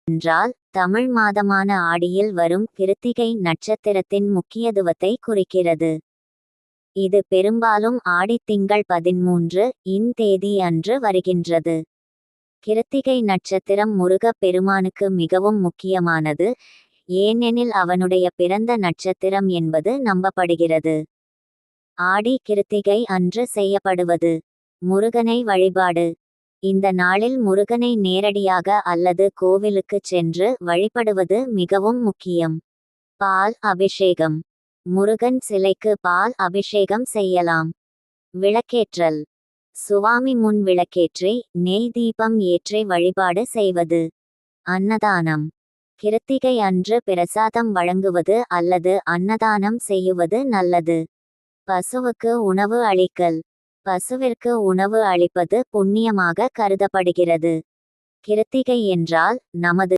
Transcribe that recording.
என்றால் தமிழ் மாதமான ஆடியில் வரும் கிருத்திகை நட்சத்திரத்தின் முக்கியத்துவத்தை குறிக்கிறது. இது பெரும்பாலும் ஆடித்திங்கள் 13 இன் தேதி அன்று வருகின்றது. கிருத்திகை நட்சத்திரம் முருகப் பெருமானுக்கு மிகவும் முக்கியமானது, ஏனெனில் அவனுடைய பிறந்த நட்சத்திரம் என்பது நம்பப்படுகிறது. ஆடி கிருத்திகை அன்று செய்யப்படுவது முருகனை வழிபாடு. இந்த நாளில் முருகனை நேரடியாக அல்லது கோவிலுக்குச் சென்று வழிபடுவது மிகவும் முக்கியம். பால் அபிஷேகம். முருகன் சிலைக்கு பால் அபிஷேகம் செய்யலாம். விளக்கேற்றல். சுவாமி முன் விளக்கேற்றி நெய் தீபம் ஏற்றி வழிபாடு செய்வது. அன்னதானம். கிருத்திகை அன்று பிரசாதம் வழங்குவது அல்லது அன்னதானம் செய்யுவது நல்லது. பசுவுக்கு உணவு அளிக்கல். பசுவிற்கு உணவு அளிப்பது புண்ணியமாக கருதப்படுகிறது. கிருத்திகை என்றால் நமது